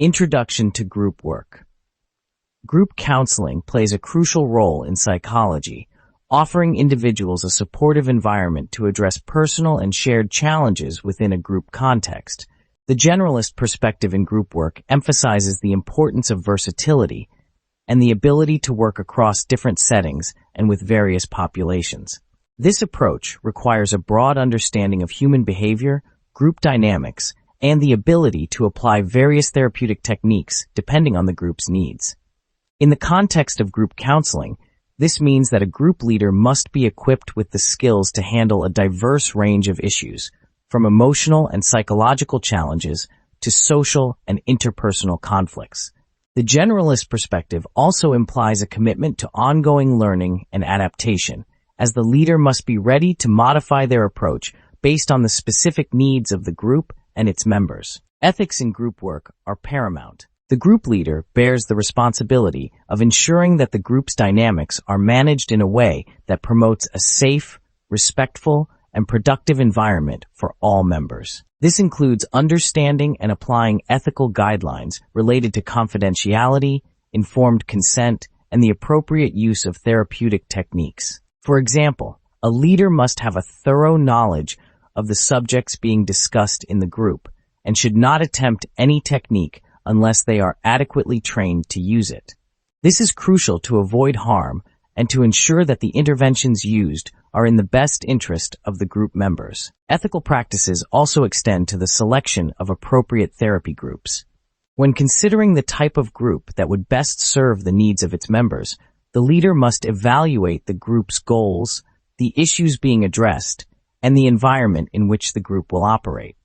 Introduction to group work. Group counseling plays a crucial role in psychology, offering individuals a supportive environment to address personal and shared challenges within a group context. The generalist perspective in group work emphasizes the importance of versatility and the ability to work across different settings and with various populations. This approach requires a broad understanding of human behavior, group dynamics, and the ability to apply various therapeutic techniques depending on the group's needs. In the context of group counseling, this means that a group leader must be equipped with the skills to handle a diverse range of issues, from emotional and psychological challenges to social and interpersonal conflicts. The generalist perspective also implies a commitment to ongoing learning and adaptation, as the leader must be ready to modify their approach based on the specific needs of the group and its members. Ethics in group work are paramount. The group leader bears the responsibility of ensuring that the group's dynamics are managed in a way that promotes a safe, respectful, and productive environment for all members. This includes understanding and applying ethical guidelines related to confidentiality, informed consent, and the appropriate use of therapeutic techniques. For example, a leader must have a thorough knowledge of the subjects being discussed in the group and should not attempt any technique unless they are adequately trained to use it. This is crucial to avoid harm and to ensure that the interventions used are in the best interest of the group members. Ethical practices also extend to the selection of appropriate therapy groups. When considering the type of group that would best serve the needs of its members, the leader must evaluate the group's goals, the issues being addressed, and the environment in which the group will operate.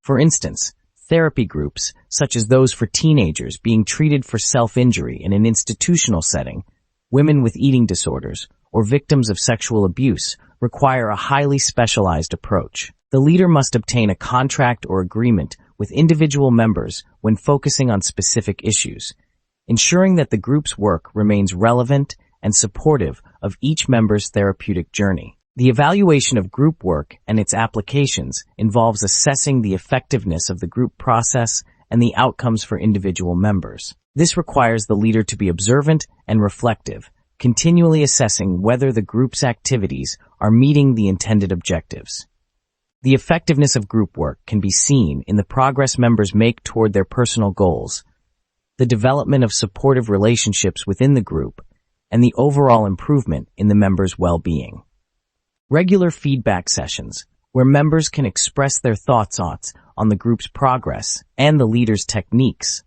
For instance, therapy groups, such as those for teenagers being treated for self-injury in an institutional setting, women with eating disorders, or victims of sexual abuse, require a highly specialized approach. The leader must obtain a contract or agreement with individual members when focusing on specific issues, ensuring that the group's work remains relevant and supportive of each member's therapeutic journey. The evaluation of group work and its applications involves assessing the effectiveness of the group process and the outcomes for individual members. This requires the leader to be observant and reflective, continually assessing whether the group's activities are meeting the intended objectives. The effectiveness of group work can be seen in the progress members make toward their personal goals, the development of supportive relationships within the group, and the overall improvement in the members' well-being. Regular feedback sessions, where members can express their thoughts on the group's progress and the leader's techniques,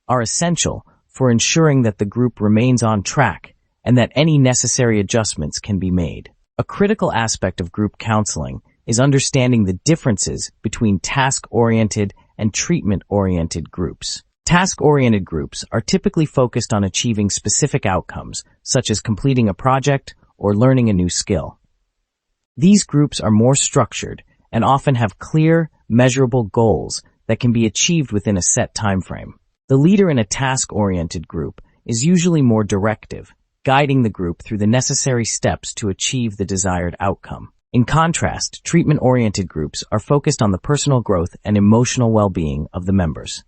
are essential for ensuring that the group remains on track and that any necessary adjustments can be made. A critical aspect of group counseling is understanding the differences between task-oriented and treatment-oriented groups. Task-oriented groups are typically focused on achieving specific outcomes, such as completing a project or learning a new skill. These groups are more structured and often have clear, measurable goals that can be achieved within a set time frame. The leader in a task-oriented group is usually more directive, guiding the group through the necessary steps to achieve the desired outcome. In contrast, treatment-oriented groups are focused on the personal growth and emotional well-being of the members.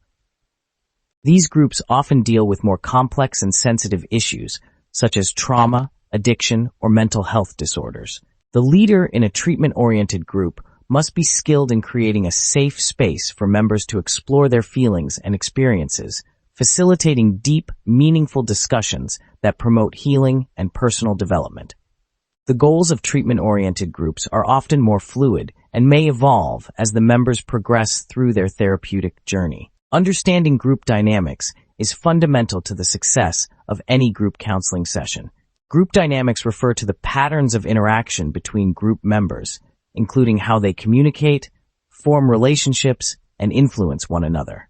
These groups often deal with more complex and sensitive issues, such as trauma, addiction, or mental health disorders. The leader in a treatment-oriented group must be skilled in creating a safe space for members to explore their feelings and experiences, facilitating deep, meaningful discussions that promote healing and personal development. The goals of treatment-oriented groups are often more fluid and may evolve as the members progress through their therapeutic journey. Understanding group dynamics is fundamental to the success of any group counseling session. Group dynamics refer to the patterns of interaction between group members, including how they communicate, form relationships, and influence one another.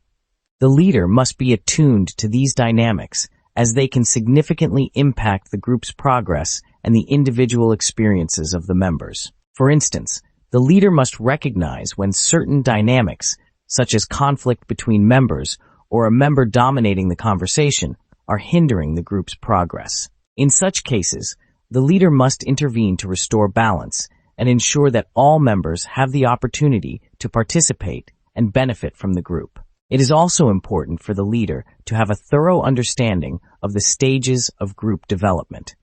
The leader must be attuned to these dynamics, as they can significantly impact the group's progress and the individual experiences of the members. For instance, the leader must recognize when certain dynamics, such as conflict between members or a member dominating the conversation, are hindering the group's progress. In such cases, the leader must intervene to restore balance and ensure that all members have the opportunity to participate and benefit from the group. It is also important for the leader to have a thorough understanding of the stages of group development.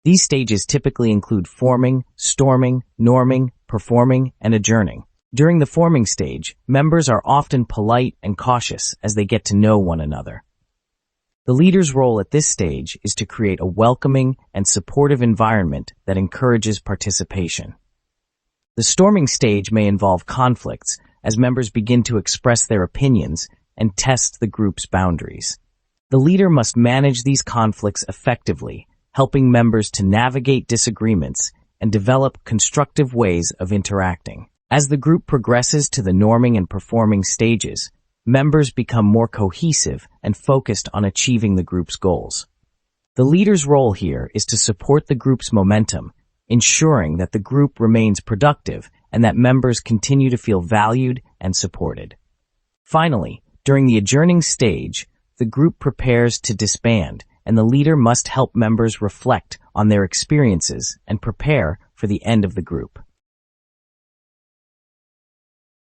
These stages typically include forming, storming, norming, performing, and adjourning. During the forming stage, members are often polite and cautious as they get to know one another. The leader's role at this stage is to create a welcoming and supportive environment that encourages participation. The storming stage may involve conflicts as members begin to express their opinions and test the group's boundaries. The leader must manage these conflicts effectively, helping members to navigate disagreements and develop constructive ways of interacting. As the group progresses to the norming and performing stages, members become more cohesive and focused on achieving the group's goals. The leader's role here is to support the group's momentum, ensuring that the group remains productive and that members continue to feel valued and supported. Finally, during the adjourning stage, the group prepares to disband, and the leader must help members reflect on their experiences and prepare for the end of the group.